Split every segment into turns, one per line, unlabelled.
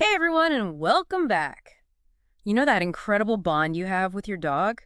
Hey everyone, and welcome back. You know that incredible bond you have with your dog?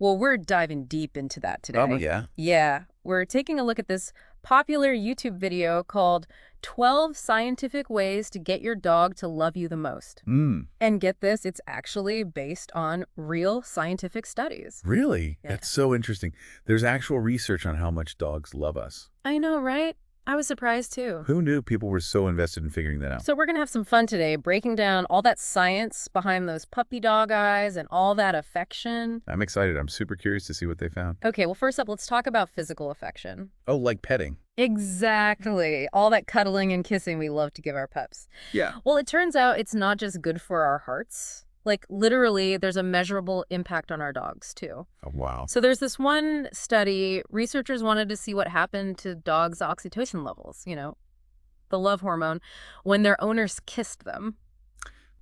Well, we're diving deep into that today.
Yeah.
Yeah, we're taking a look at this popular YouTube video called 12 Scientific Ways to Get Your Dog to Love You the Most.
Mm,
And get this, it's actually based on real scientific studies.
really?
Yeah.
That's so interesting. There's actual research on how much dogs love us.
I know, right? I was surprised too.
Who knew people were so invested in figuring that out?
So we're going to have some fun today, breaking down all that science behind those puppy dog eyes and all that affection.
I'm excited. I'm super curious to see what they found.
Okay, well, first up, let's talk about physical affection.
Oh, like petting.
Exactly. All that cuddling and kissing we love to give our pups.
Yeah.
Well, it turns out it's not just good for our hearts. Like, literally, there's a measurable impact on our dogs, too.
Oh, wow.
So there's this one study, researchers wanted to see what happened to dogs' oxytocin levels, the love hormone, when their owners kissed them.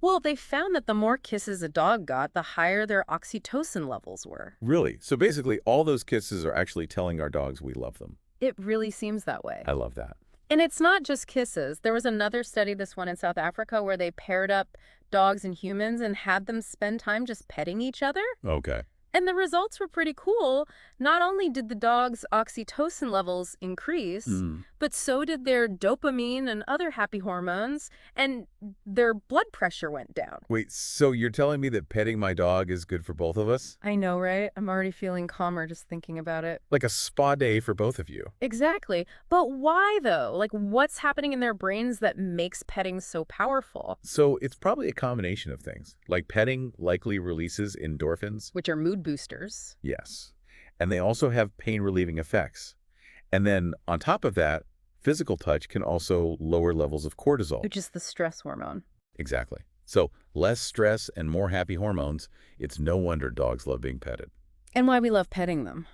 Well, they found that the more kisses a dog got, the higher their oxytocin levels were.
Really? So basically, all those kisses are actually telling our dogs we love them.
It really seems that way.
I love that.
And it's not just kisses. There was another study, this one in South Africa, where they paired up dogs and humans and had them spend time just petting each other.
Okay.
And the results were pretty cool. Not only did the dog's oxytocin levels increase, but so did their dopamine and other happy hormones, and their blood pressure went down.
Wait, so you're telling me that petting my dog is good for both of us?
I know, right? I'm already feeling calmer just thinking about it.
Like a spa day for both of you.
Exactly. But why, though? Like, what's happening in their brains that makes petting so powerful?
So it's probably a combination of things. Like petting likely releases endorphins.
Which are mood boosters.
Yes. And they also have pain-relieving effects. And then on top of that, physical touch can also lower levels of cortisol.
Which is the stress hormone.
Exactly. So less stress and more happy hormones. It's no wonder dogs love being petted.
And why we love petting them.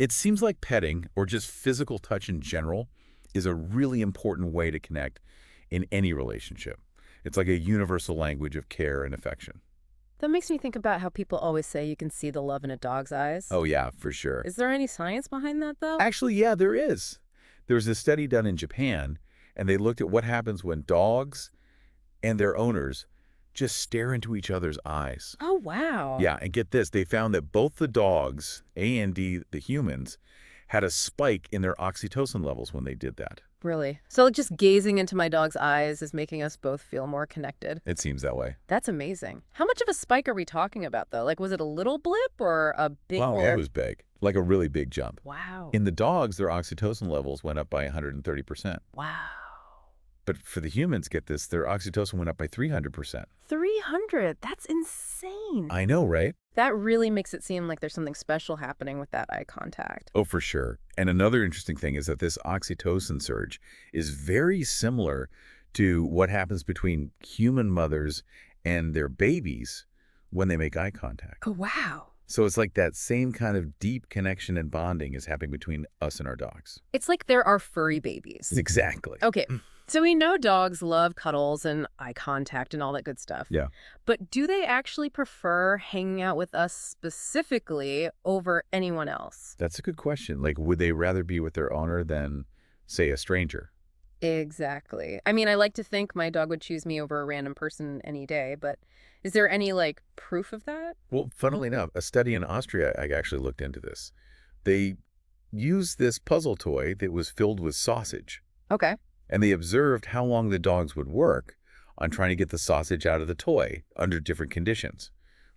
It seems like petting, or just physical touch in general, is a really important way to connect in any relationship. It's like a universal language of care and affection.
That makes me think about how people always say you can see the love in a dog's eyes.
Oh, yeah, for sure.
Is there any science behind that, though?
Actually, yeah, there is. There was a study done in Japan, and they looked at what happens when dogs and their owners just stare into each other's eyes.
Oh, wow.
Yeah, and get this, they found that both the dogs and the humans had a spike in their oxytocin levels when they did that.
Really? So just gazing into my dog's eyes is making us both feel more connected.
It seems that way.
That's amazing. How much of a spike are we talking about, though? Like, was it a little blip or a big
Wow,
one?
it was big, like a really big jump.
Wow.
In the dogs, their oxytocin levels went up by 130%.
Wow.
But for the humans, get this, their oxytocin went up by 300%.
300? That's insane.
I know, right?
That really makes it seem like there's something special happening with that eye contact.
Oh, for sure. And another interesting thing is that this oxytocin surge is very similar to what happens between human mothers and their babies when they make eye contact.
Oh, wow.
So it's like that same kind of deep connection and bonding is happening between us and our dogs.
It's like they're our furry babies.
Exactly.
Okay, so we know dogs love cuddles and eye contact and all that good stuff.
Yeah.
But do they actually prefer hanging out with us specifically over anyone else?
That's a good question. Like, would they rather be with their owner than, say, a stranger?
Exactly. I mean, I like to think my dog would choose me over a random person any day, but is there any, proof of that?
Well, funnily enough, a study in Austria, I actually looked into this. They used this puzzle toy that was filled with sausage,
Okay.
and they observed how long the dogs would work on trying to get the sausage out of the toy under different conditions.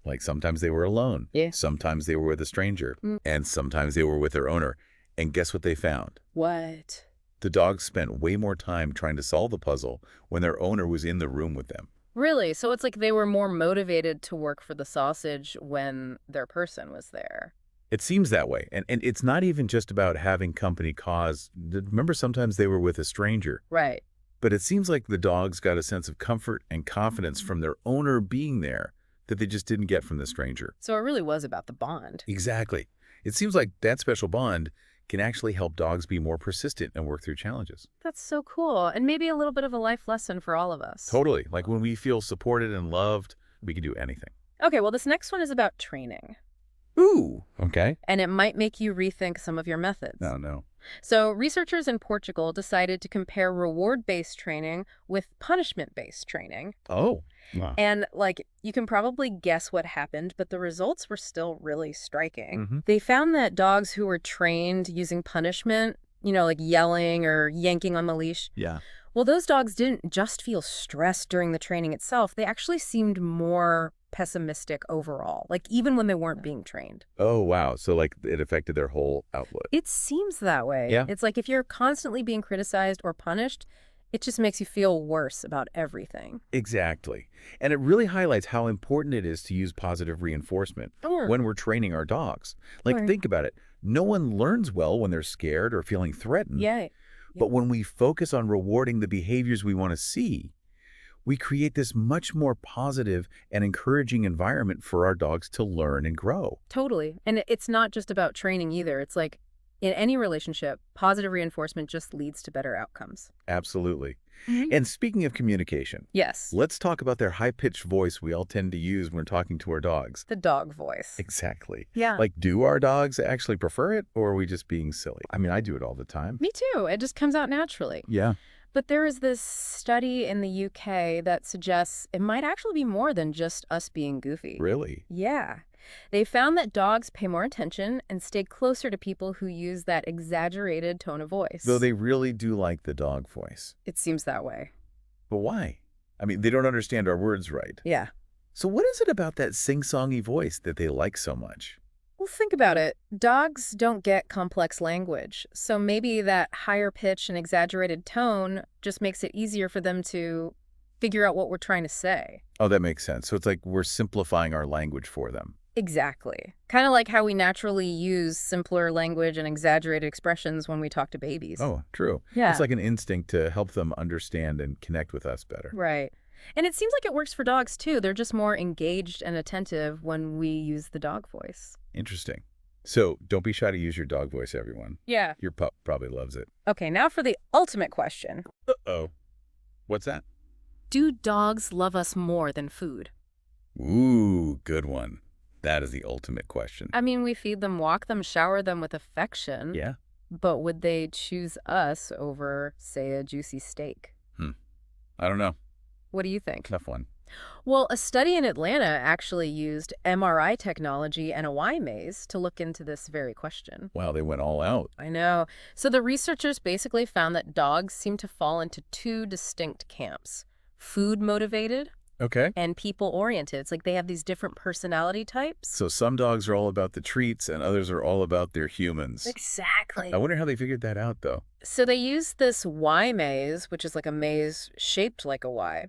Like sometimes they were alone,
Yeah.
sometimes they were with a stranger,
Mm.
and sometimes they were with their owner. And guess what they found?
What?
The dogs spent way more time trying to solve the puzzle when their owner was in the room with them.
Really? So it's like they were more motivated to work for the sausage when their person was there.
It seems that way. And it's not even just about having company cause. Remember, sometimes they were with a stranger.
Right.
But it seems like the dogs got a sense of comfort and confidence from their owner being there that they just didn't get from the stranger.
So it really was about the bond.
Exactly. It seems like that special bond can actually help dogs be more persistent and work through challenges.
That's so cool. And maybe a little bit of a life lesson for all of us.
Totally. Like when we feel supported and loved, we can do anything.
Okay, well, this next one is about training.
Ooh. Okay.
And it might make you rethink some of your methods.
No.
So, researchers in Portugal decided to compare reward-based training with punishment-based training.
Oh, wow.
And, like, you can probably guess what happened, but the results were still really striking.
Hmm.
They found that dogs who were trained using punishment, like yelling or yanking on the leash,
Yeah.
well, those dogs didn't just feel stressed during the training itself. They actually seemed more pessimistic overall, like even when they weren't being trained.
Oh, wow. So, like, it affected their whole outlook.
It seems that way.
Yeah.
It's like if you're constantly being criticized or punished, it just makes you feel worse about everything.
Exactly. And it really highlights how important it is to use positive reinforcement
Sure.
when we're training our dogs. Like,
Right.
think about it. No one learns well when they're scared or feeling threatened.
Yeah.
But when we focus on rewarding the behaviors we want to see, we create this much more positive and encouraging environment for our dogs to learn and grow.
Totally. And it's not just about training either. It's like in any relationship, positive reinforcement just leads to better outcomes.
Absolutely.
Mhm.
And speaking of communication,
Yes.
let's talk about their high-pitched voice we all tend to use when talking to our dogs.
The dog voice.
Exactly.
Yeah.
Like, do our dogs actually prefer it, or are we just being silly? I mean, I do it all the time.
Me too. It just comes out naturally.
Yeah.
But there is this study in the UK that suggests it might actually be more than just us being goofy.
Really?
Yeah. They found that dogs pay more attention and stay closer to people who use that exaggerated tone of voice.
Though they really do like the dog voice.
It seems that way.
But why? I mean, they don't understand our words right.
Yeah.
So what is it about that sing-songy voice that they like so much?
Well, think about it. Dogs don't get complex language, so maybe that higher pitch and exaggerated tone just makes it easier for them to figure out what we're trying to say.
Oh, that makes sense. So it's like we're simplifying our language for them.
Exactly. Kind of like how we naturally use simpler language and exaggerated expressions when we talk to babies.
Oh, true.
Yeah.
It's like an instinct to help them understand and connect with us better.
Right. And it seems like it works for dogs too. They're just more engaged and attentive when we use the dog voice.
Interesting. So don't be shy to use your dog voice, everyone.
Yeah.
Your pup probably loves it.
Okay, now for the ultimate question.
Uh-oh. What's that?
Do dogs love us more than food?
Ooh, good one. That is the ultimate question.
I mean, we feed them, walk them, shower them with affection.
Yeah?
But would they choose us over, say, a juicy steak?
I don't know.
What do you think?
Tough one.
Well, a study in Atlanta actually used MRI technology and a Y maze to look into this very question.
Wow, they went all out.
I know. So the researchers basically found that dogs seem to fall into two distinct camps: food motivated
Okay.
and people oriented. It's like they have these different personality types.
So some dogs are all about the treats and others are all about their humans.
Exactly.
I wonder how they figured that out, though.
So they used this Y maze, which is like a maze shaped like a Y.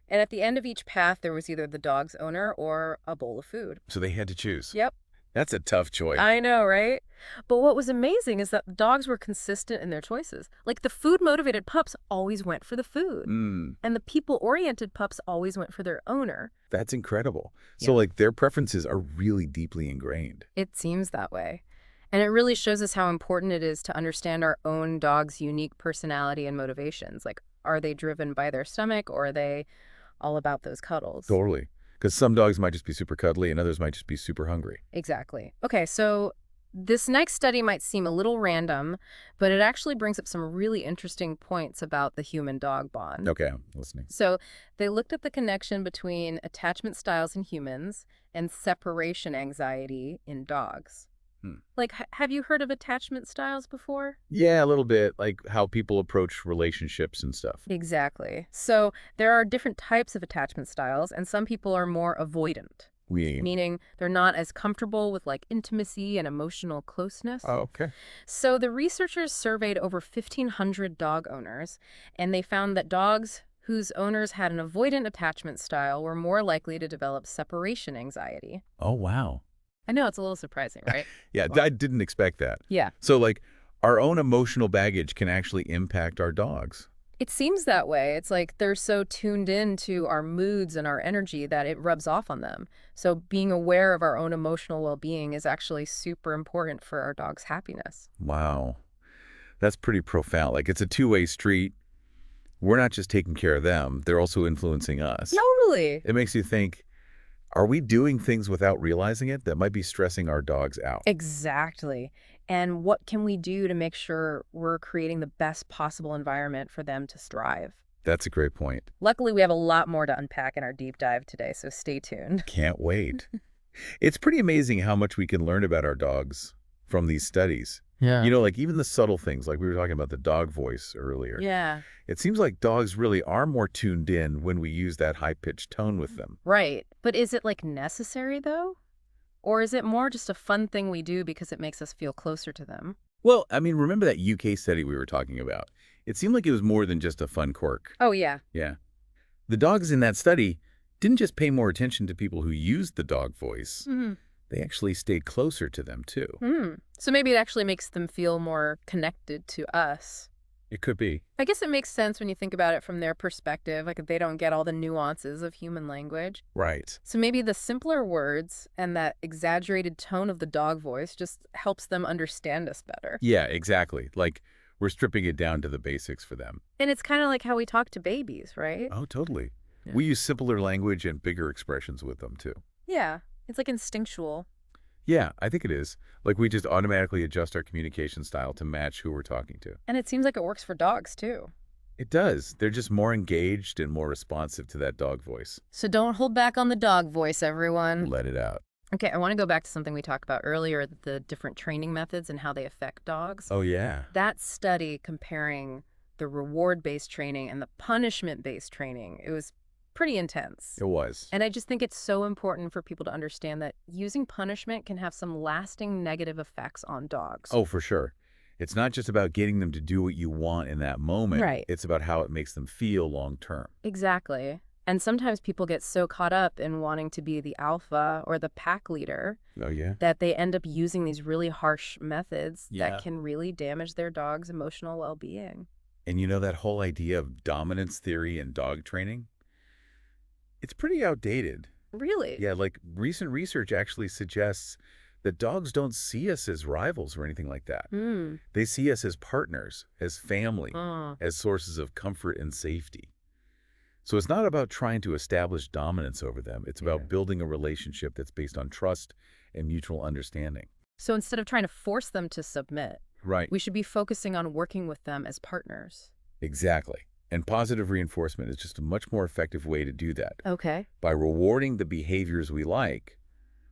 And at the end of each path, there was either the dog's owner or a bowl of food.
So they had to choose.
Yep.
That's a tough choice.
I know, right? But what was amazing is that the dogs were consistent in their choices. Like the food-motivated pups always went for the food. And the people-oriented pups always went for their owner.
That's incredible. So,
Yeah.
like, their preferences are really deeply ingrained.
It seems that way. And it really shows us how important it is to understand our own dog's unique personality and motivations. Like, are they driven by their stomach or are they all about those cuddles?
Totally. Because some dogs might just be super cuddly and others might just be super hungry.
Exactly. Okay, so this next study might seem a little random, but it actually brings up some really interesting points about the human-dog bond.
Okay, I'm listening.
So they looked at the connection between attachment styles in humans and separation anxiety in dogs. Like, have you heard of attachment styles before?
Yeah, a little bit, like how people approach relationships and stuff.
Exactly. So there are different types of attachment styles, and some people are more avoidant, meaning they're not as comfortable with like intimacy and emotional closeness.
Oh, okay.
So the researchers surveyed over 1,500 dog owners, and they found that dogs whose owners had an avoidant attachment style were more likely to develop separation anxiety.
Oh, wow.
I know, it's a little surprising, right?
Yeah, I didn't expect that.
Yeah.
So, like, our own emotional baggage can actually impact our dogs.
It seems that way. It's like they're so tuned in to our moods and our energy that it rubs off on them. So being aware of our own emotional well-being is actually super important for our dog's happiness.
Wow. That's pretty profound. Like, it's a two-way street. We're not just taking care of them. They're also influencing us.
Totally.
It makes you think, are we doing things without realizing it that might be stressing our dogs out?
Exactly. And what can we do to make sure we're creating the best possible environment for them to thrive?
That's a great point.
Luckily, we have a lot more to unpack in our deep dive today, so stay tuned.
Can't wait. It's pretty amazing how much we can learn about our dogs from these studies.
Yeah.
Like even the subtle things, like we were talking about the dog voice earlier.
Yeah.
It seems like dogs really are more tuned in when we use that high-pitched tone with them.
Right. But is it like necessary though? Or is it more just a fun thing we do because it makes us feel closer to them?
Well, I mean, remember that UK study we were talking about? It seemed like it was more than just a fun quirk.
Oh, yeah.
Yeah. The dogs in that study didn't just pay more attention to people who used the dog voice.
Hmm.
They actually stayed closer to them, too.
So maybe it actually makes them feel more connected to us.
It could be.
I guess it makes sense when you think about it from their perspective, like they don't get all the nuances of human language.
Right.
So maybe the simpler words and that exaggerated tone of the dog voice just helps them understand us better.
Yeah, exactly. Like, we're stripping it down to the basics for them.
And it's kind of like how we talk to babies, right?
Oh, totally.
Yeah.
We use simpler language and bigger expressions with them, too.
Yeah, it's like instinctual.
Yeah, I think it is. Like, we just automatically adjust our communication style to match who we're talking to.
And it seems like it works for dogs too.
It does. They're just more engaged and more responsive to that dog voice.
So don't hold back on the dog voice, everyone.
Let it out.
Okay, I want to go back to something we talked about earlier, the different training methods and how they affect dogs.
Oh, yeah.
That study comparing the reward-based training and the punishment-based training, it was pretty intense.
It was.
And I just think it's so important for people to understand that using punishment can have some lasting negative effects on dogs.
Oh, for sure. It's not just about getting them to do what you want in that moment.
Right.
It's about how it makes them feel long term.
Exactly. And sometimes people get so caught up in wanting to be the alpha or the pack leader
Oh, yeah?
that they end up using these really harsh methods
Yeah.
that can really damage their dog's emotional well-being.
And that whole idea of dominance theory in dog training? It's pretty outdated.
Really?
Yeah, like recent research actually suggests that dogs don't see us as rivals or anything like that.
Hmm.
They see us as partners, as family,
Oh,
as sources of comfort and safety. So it's not about trying to establish dominance over them. It's
Yeah.
about building a relationship that's based on trust and mutual understanding.
so instead of trying to force them to submit,
Right.
we should be focusing on working with them as partners.
Exactly. And positive reinforcement is just a much more effective way to do that.
Okay.
By rewarding the behaviors we like,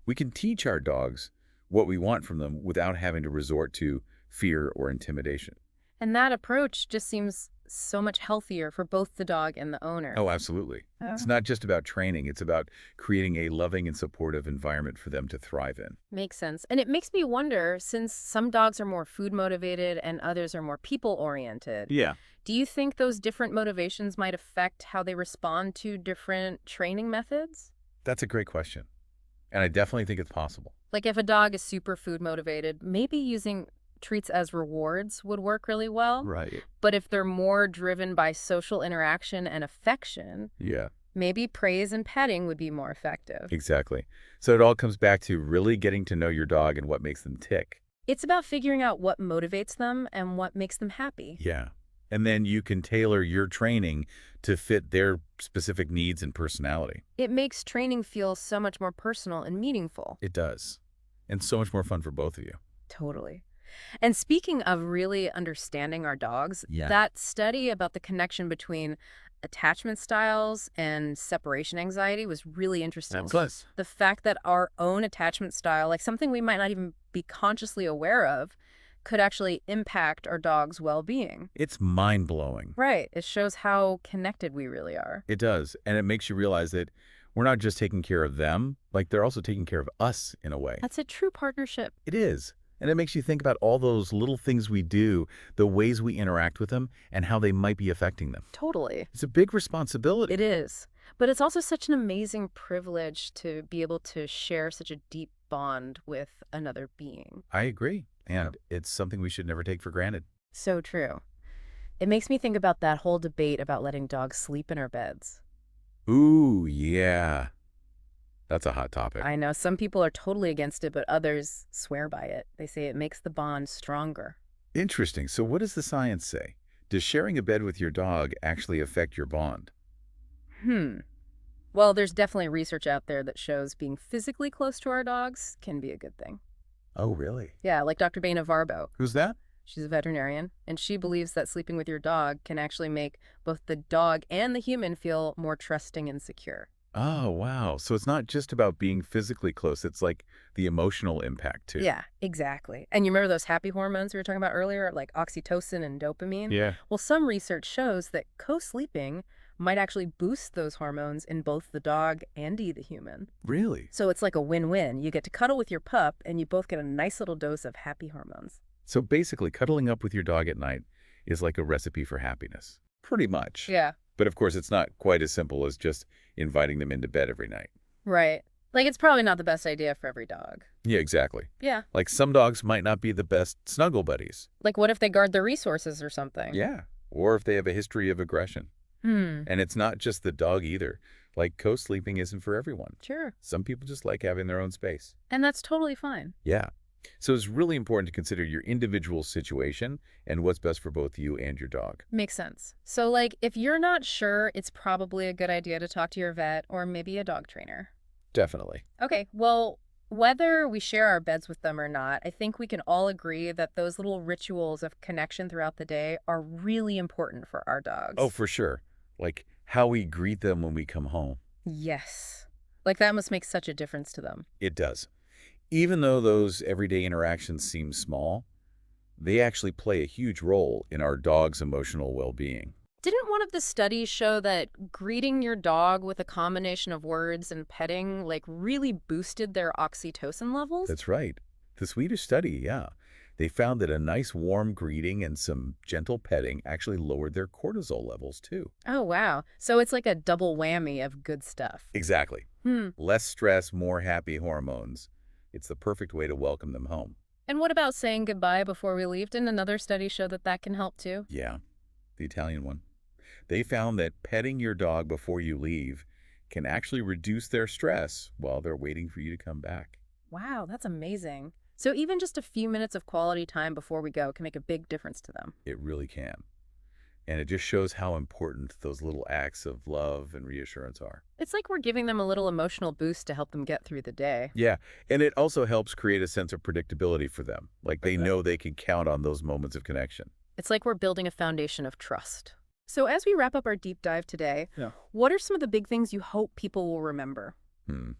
we can teach our dogs what we want from them without having to resort to fear or intimidation.
And that approach just seems so much healthier for both the dog and the owner.
Oh, absolutely. It's not just about training. It's about creating a loving and supportive environment for them to thrive in.
Makes sense. And it makes me wonder, since some dogs are more food motivated and others are more people oriented,
Yeah.
do you think those different motivations might affect how they respond to different training methods?
That's a great question. And I definitely think it's possible.
Like if a dog is super food motivated, maybe using treats as rewards would work really well.
Right.
But if they're more driven by social interaction and affection,
Yeah,
maybe praise and petting would be more effective.
exactly. So it all comes back to really getting to know your dog and what makes them tick.
It's about figuring out what motivates them and what makes them happy.
Yeah. And then you can tailor your training to fit their specific needs and personality.
It makes training feel so much more personal and meaningful.
It does. And so much more fun for both of you.
Totally. And speaking of really understanding our dogs,
Yeah.
that study about the connection between attachment styles and separation anxiety was really interesting.
Plus.
The fact that our own attachment style, like something we might not even be consciously aware of, could actually impact our dog's well-being.
It's mind-blowing.
Right. It shows how connected we really are.
It does. And it makes you realize that we're not just taking care of them, like they're also taking care of us in a way.
That's a true partnership.
It is. And it makes you think about all those little things we do, the ways we interact with them, and how they might be affecting them.
Totally.
It's a big responsibility.
It is. But it's also such an amazing privilege to be able to share such a deep bond with another being.
I agree. And it's something we should never take for granted.
So true. It makes me think about that whole debate about letting dogs sleep in our beds.
Ooh, yeah. That's a hot topic.
I know some people are totally against it, but others swear by it. They say it makes the bond stronger.
Interesting. So what does the science say? Does sharing a bed with your dog actually affect your bond?
Well, there's definitely research out there that shows being physically close to our dogs can be a good thing.
Oh, really?
Yeah, like Dr. Baina Varbo.
Who's that?
She's a veterinarian, and she believes that sleeping with your dog can actually make both the dog and the human feel more trusting and secure.
Oh, wow. So it's not just about being physically close. It's like the emotional impact too.
Yeah, exactly. And you remember those happy hormones we were talking about earlier, like oxytocin and dopamine?
Yeah.
Well, some research shows that co-sleeping might actually boost those hormones in both the dog and the human.
Really?
So it's like a win-win. You get to cuddle with your pup, and you both get a nice little dose of happy hormones.
So basically, cuddling up with your dog at night is like a recipe for happiness. Pretty much.
Yeah,
But of course, it's not quite as simple as just inviting them into bed every night.
right. Like, it's probably not the best idea for every dog.
Yeah, exactly.
Yeah.
Like some dogs might not be the best snuggle buddies.
Like, what if they guard their resources or something?
Yeah. Or if they have a history of aggression.
Hmm.
And it's not just the dog either. Like co-sleeping isn't for everyone.
Sure.
Some people just like having their own space.
And that's totally fine.
Yeah. So it's really important to consider your individual situation and what's best for both you and your dog.
Makes sense. So, like, if you're not sure, it's probably a good idea to talk to your vet or maybe a dog trainer.
Definitely.
Okay, well, whether we share our beds with them or not, I think we can all agree that those little rituals of connection throughout the day are really important for our
Oh,
dogs.
for sure. Like how we greet them when we come home.
Yes. Like, that must make such a difference to them.
It does. Even though those everyday interactions seem small, they actually play a huge role in our dog's emotional well-being.
Didn't one of the studies show that greeting your dog with a combination of words and petting, like, really boosted their oxytocin levels?
That's right. The Swedish study, yeah. They found that a nice warm greeting and some gentle petting actually lowered their cortisol levels too.
Oh, wow. So it's like a double whammy of good stuff.
Exactly.
Hmm.
Less stress, more happy hormones. It's the perfect way to welcome them home.
And what about saying goodbye before we leave? Didn't another study show that that can help too?
Yeah, the Italian one. They found that petting your dog before you leave can actually reduce their stress while they're waiting for you to come back.
Wow, that's amazing. So even just a few minutes of quality time before we go can make a big difference to them.
It really can. And it just shows how important those little acts of love and reassurance are.
It's like we're giving them a little emotional boost to help them get through the day.
Yeah, and it also helps create a sense of predictability for them. Like they know they can count on those moments of connection.
It's like we're building a foundation of trust. So as we wrap up our deep dive today,
Yeah.
what are some of the big things you hope people will remember?
Hmm.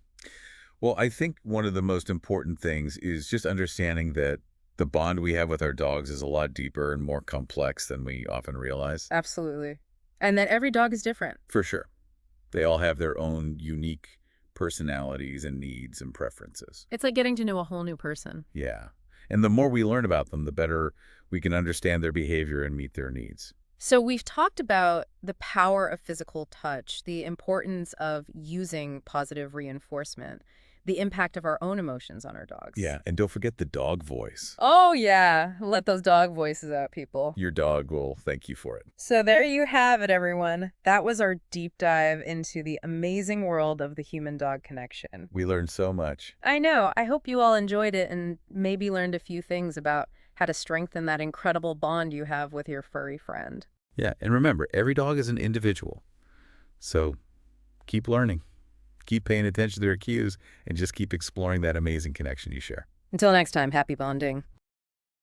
Well, I think one of the most important things is just understanding that the bond we have with our dogs is a lot deeper and more complex than we often realize.
Absolutely. And that every dog is different.
For sure. They all have their own unique personalities and needs and preferences.
It's like getting to know a whole new person.
Yeah. And the more we learn about them, the better we can understand their behavior and meet their needs.
So we've talked about the power of physical touch, the importance of using positive reinforcement, the impact of our own emotions on our dogs.
Yeah. And don't forget the dog voice.
Oh, yeah. Let those dog voices out, people.
Your dog will thank you for it.
So there you have it, everyone. That was our deep dive into the amazing world of the human-dog connection.
We learned so much.
I know. I hope you all enjoyed it and maybe learned a few things about how to strengthen that incredible bond you have with your furry friend.
Yeah. And remember, every dog is an individual. So keep learning, keep paying attention to their cues, and just keep exploring that amazing connection you share.
Until next time, happy bonding.